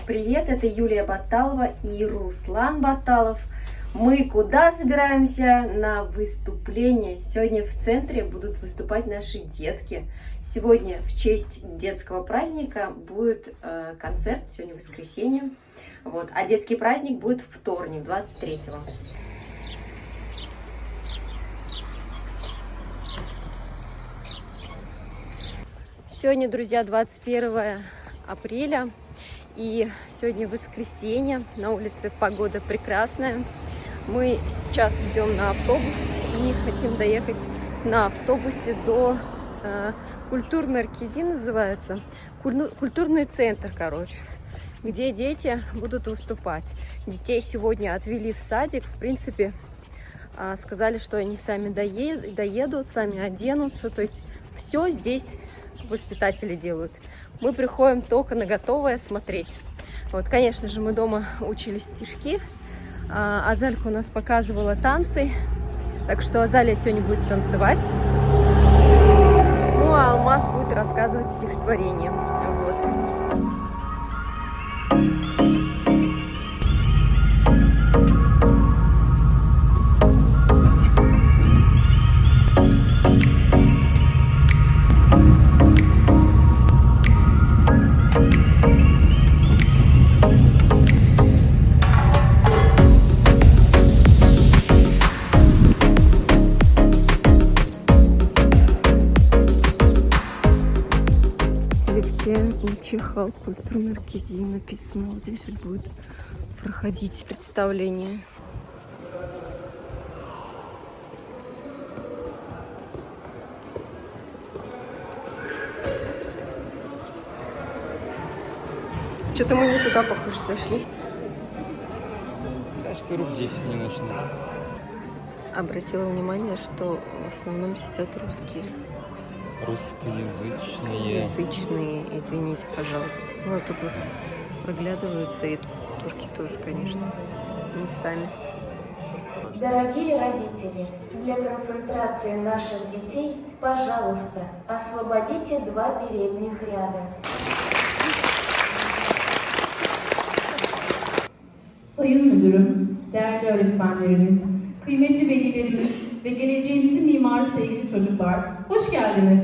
Привет, это Юлия Баталова и Руслан Баталов. Мы куда собираемся? На выступление. Сегодня в центре будут выступать наши детки. Сегодня в честь детского праздника будет концерт, сегодня воскресенье. Вот. А детский праздник будет вторник, 23-го. Сегодня, друзья, 21 апреля. И сегодня воскресенье, на улице погода прекрасная. Мы сейчас идем на автобус и хотим доехать на автобусе до культурный Аркези называется. Культурный центр, короче, где дети будут выступать. Детей сегодня отвели в садик. В принципе, сказали, что они сами доедут, сами оденутся. То есть все здесь воспитатели делают. Мы приходим только на готовое смотреть. Вот, конечно же, мы дома учили стишки. Азалька у нас показывала танцы. Так что Азалия сегодня будет танцевать. Ну, а Алмаз будет рассказывать стихотворение. Вот. Чихал, культурный Аркези написано. Вот здесь вот будет проходить представление. Что-то мы не туда, похоже, зашли. Кашки рук 10 не нужно. Обратила внимание, что в основном сидят русские. Русскоязычные. Язычные, извините, пожалуйста. Ну, а тут вот проглядываются и турки тоже, конечно, местами. Дорогие родители, для концентрации наших детей, пожалуйста, освободите 2 передних ряда. Sayın Müdürüm, değerli öğretmenlerimiz, kıymetli velilerimiz ve geleceğimizin mimarı sevgili çocuklar, hoş geldiniz.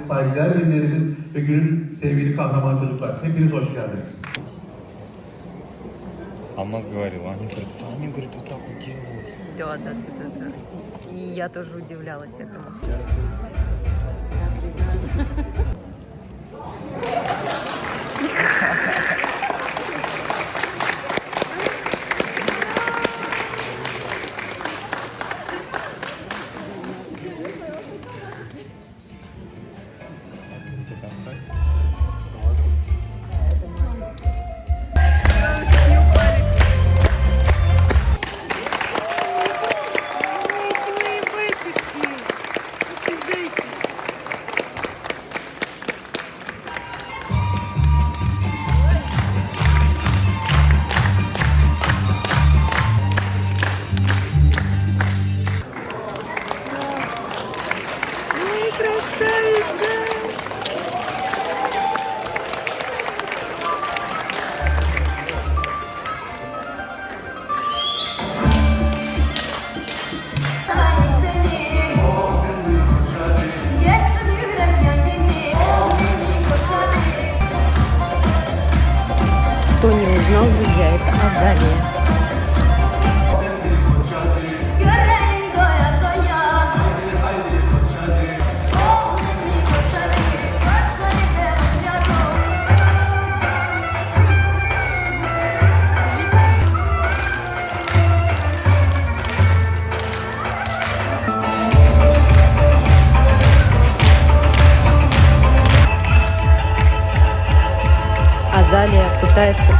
Saygıdeğer velilerimiz ve günün sevgili kahraman çocuklar. Hepiniz hoş geldiniz. Алмаз говорил, они говорят, вот так вот делают. Да. И я тоже удивлялась этому. Кто не узнал, друзья, это Азалия. Азалия пытается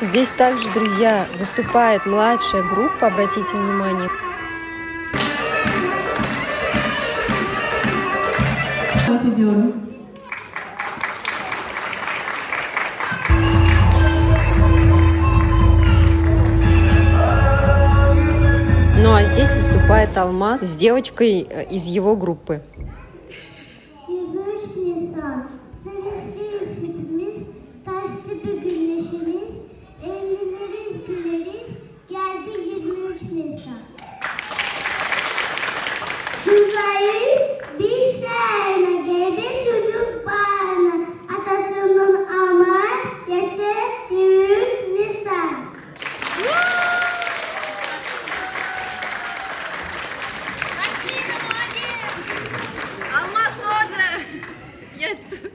Здесь также, друзья, выступает младшая группа, обратите внимание. Ediyorum. Ну а здесь выступает Алмаз с девочкой из его группы. 23 Nisan, seviştiğiz hepimiz, taşlı bir güneşimiz, evleniriz güleriz, geldi 23 Nisan. Buradayız, biz de geldi çocuk bağına, Atatürk'ün aman, yaşa 23 Nisan. Алмаз тоже! Я тут.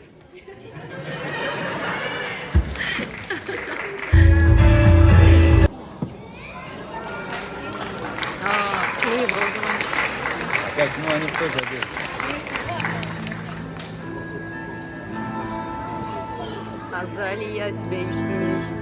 Почему не в розовом? Опять, ну они тоже одеты. Азалия тебя ищет, меня ищет.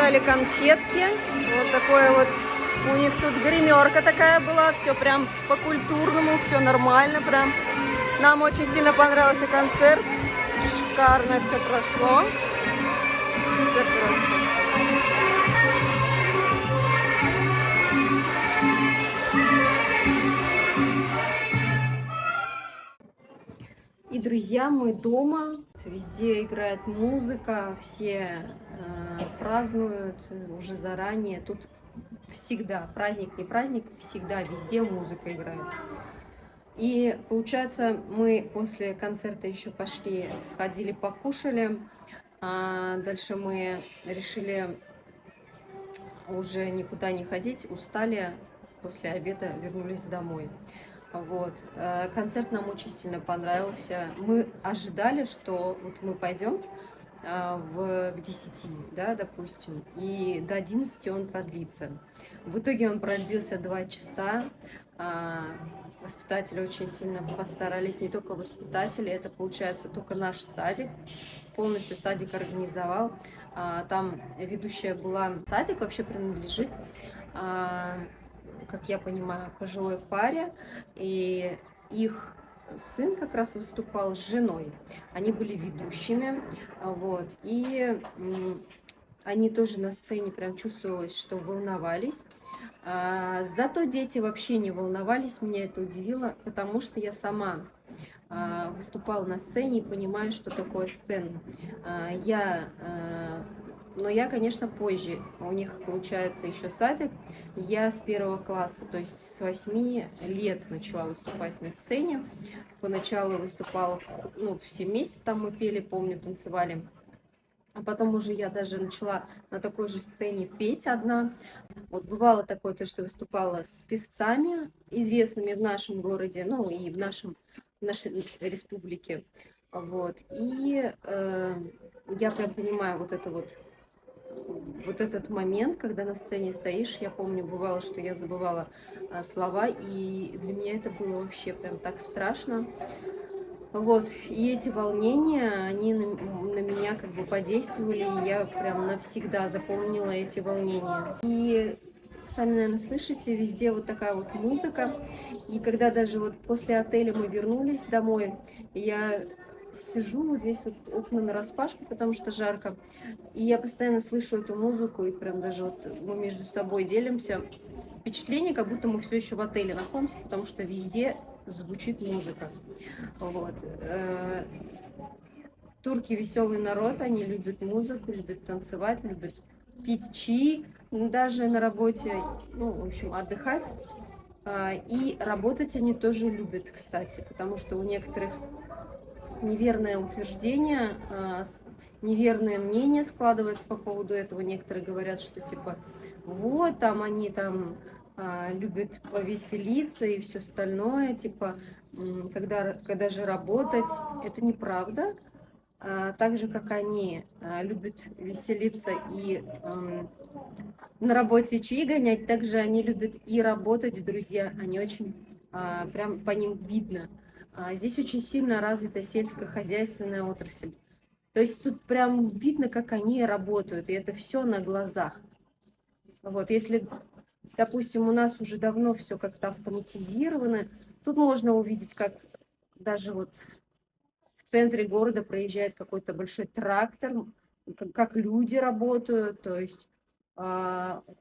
раздавали конфетки. Вот такое вот у них тут гримерка такая была. Все прям по-культурному, все нормально прям. Нам очень сильно понравился концерт. Шикарно все прошло. Супер просто. И, друзья, мы дома. Везде играет музыка, все празднуют уже заранее. Тут всегда, праздник не праздник, всегда везде музыка играет. И получается, мы после концерта еще пошли, сходили, покушали. Дальше мы решили уже никуда не ходить, устали, после обеда вернулись домой. Вот. Концерт нам очень сильно понравился. Мы ожидали, что вот мы пойдем к 10, да, допустим, и до 11 он продлится. В итоге он продлился 2 часа. Воспитатели очень сильно постарались, не только воспитатели, это получается только наш садик, полностью садик организовал. Там ведущая была, садик вообще принадлежит, как я понимаю, пожилой паре, и их сын как раз выступал с женой. Они были ведущими, вот, и они тоже на сцене прям чувствовалось, что волновались. Зато дети вообще не волновались, меня это удивило, потому что я сама выступала на сцене и понимаю, что такое сцена. Но я, конечно, позже. У них получается еще садик. Я с 1 класса, то есть с 8 лет начала выступать на сцене. Поначалу выступала, все вместе там мы пели, помню, танцевали. А потом уже я даже начала на такой же сцене петь одна. Вот бывало такое, то, что выступала с певцами, известными в нашем городе, ну и в нашей республике. Вот. И я прям понимаю вот этот момент, когда на сцене стоишь. Я помню, бывало, что я забывала слова, и для меня это было вообще прям так страшно. Вот, и эти волнения, они на меня как бы подействовали, и я прям навсегда запомнила эти волнения. И сами, наверное, слышите, везде вот такая вот музыка. И когда даже вот после отеля мы вернулись домой, я сижу вот здесь вот, окна нараспашку, потому что жарко, и я постоянно слышу эту музыку, и прям даже вот мы между собой делимся. Впечатление, как будто мы все еще в отеле находимся, потому что везде звучит музыка. Вот. Турки веселый народ, они любят музыку, любят танцевать, любят пить чаи, даже на работе, в общем, отдыхать. И работать они тоже любят, кстати, потому что у некоторых неверное утверждение, неверное мнение складывается по поводу этого. Некоторые говорят, что типа вот там они там любят повеселиться и все остальное, типа когда же работать, это неправда. Так же, как они любят веселиться и на работе чаи гонять, также они любят и работать, друзья. Они очень, прям по ним видно. Здесь очень сильно развита сельскохозяйственная отрасль. То есть тут прям видно, как они работают, и это все на глазах. Вот, если, допустим, у нас уже давно все как-то автоматизировано, тут можно увидеть, как даже вот в центре города проезжает какой-то большой трактор, как люди работают. То есть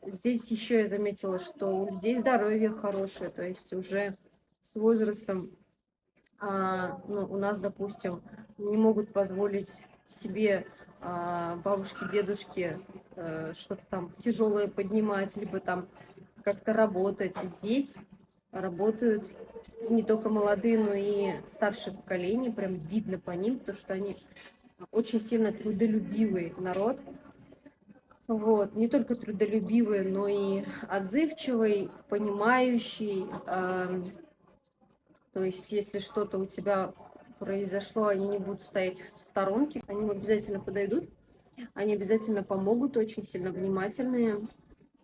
здесь еще я заметила, что у людей здоровье хорошее, то есть уже с возрастом у нас, допустим, не могут позволить себе бабушки, дедушки что-то там тяжелое поднимать, либо там как-то работать. Здесь работают не только молодые, но и старшее поколение. Прям видно по ним, потому что они очень сильно трудолюбивый народ. Вот. Не только трудолюбивый, но и отзывчивый, понимающий. То есть, если что-то у тебя произошло, они не будут стоять в сторонке, они обязательно подойдут, они обязательно помогут, очень сильно внимательные.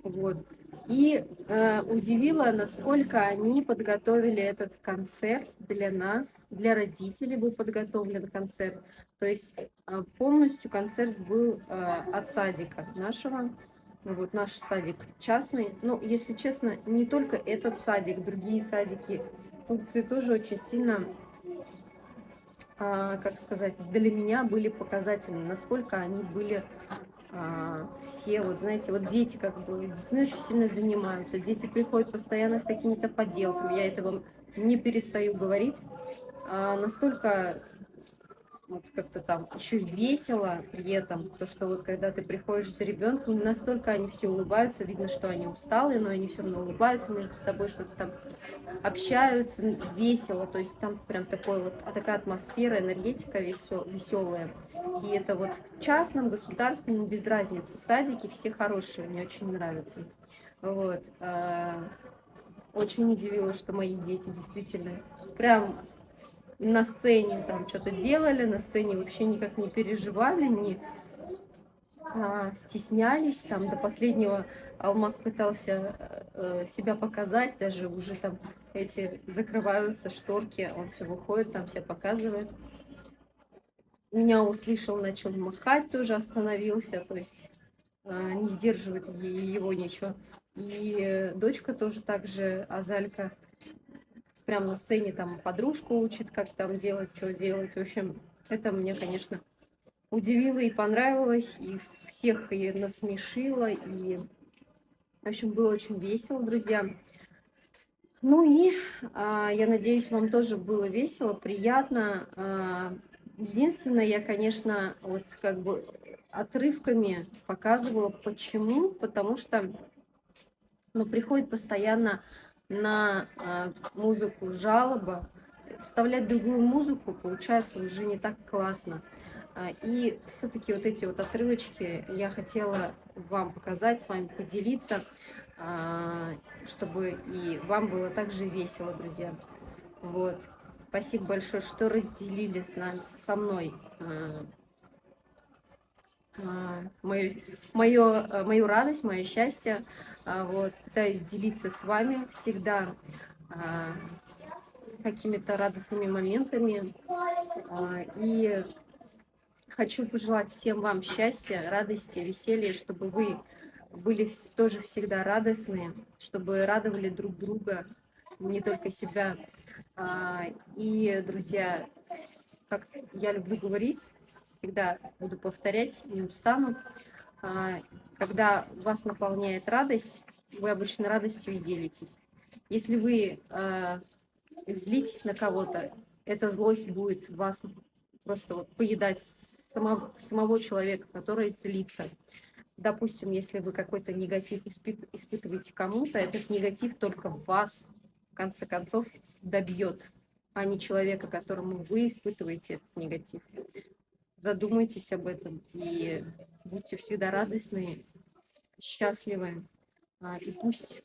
Вот. И удивило, насколько они подготовили этот концерт для нас, для родителей был подготовлен концерт. То есть полностью концерт был от садика нашего. Вот наш садик частный. Ну, если честно, не только этот садик, другие садики Турции тоже очень сильно, как сказать, для меня были показательны, насколько они были все, вот знаете, вот дети как бы, детьми очень сильно занимаются, дети приходят постоянно с какими-то поделками, я это вам не перестаю говорить, настолько вот как-то там еще весело при этом, то что вот когда ты приходишь за ребенком, настолько они все улыбаются, видно, что они усталые, но они все равно улыбаются между собой, что-то там общаются, весело, то есть там прям такой вот, такая атмосфера, энергетика веселая. И это вот в частном, государственном, без разницы, садики все хорошие, мне очень нравятся. Вот. Очень удивило, что мои дети действительно прям на сцене там что-то делали, на сцене вообще никак не переживали, не стеснялись. Там до последнего Алмаз пытался себя показать, даже уже там эти закрываются шторки, он все выходит, там себя показывает. Меня услышал, начал махать, тоже остановился, то есть не сдерживает его ничего. И дочка тоже так же, Азалька, прям на сцене там подружку учит, как там делать, что делать. В общем, это мне, конечно, удивило и понравилось, и всех и насмешило, и, в общем, было очень весело, друзья. Ну и я надеюсь, вам тоже было весело, приятно. Единственное, я, конечно, вот как бы отрывками показывала. Почему? Потому что, ну, приходит постоянно на музыку жалоба, вставлять другую музыку получается уже не так классно. И все-таки вот эти вот отрывочки я хотела вам показать, с вами поделиться, чтобы и вам было также весело, друзья. Вот. Спасибо большое, что разделили со мной мою радость, мое счастье. Вот. Пытаюсь делиться с вами всегда какими-то радостными моментами. И хочу пожелать всем вам счастья, радости, веселья, чтобы вы были тоже всегда радостные, чтобы радовали друг друга, не только себя. И, друзья, как я люблю говорить, всегда буду повторять, не устану. Когда вас наполняет радость, вы обычно радостью и делитесь. Если вы злитесь на кого-то, эта злость будет вас просто вот поедать самого человека, который злится. Допустим, если вы какой-то негатив испытываете кому-то, этот негатив только вас, в конце концов, добьет, а не человека, которому вы испытываете этот негатив. Задумайтесь об этом и будьте всегда радостны, счастливы. И пусть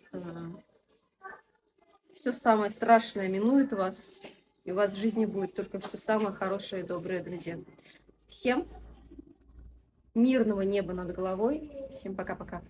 все самое страшное минует вас, и у вас в жизни будет только все самое хорошее и доброе, друзья. Всем мирного неба над головой. Всем пока-пока.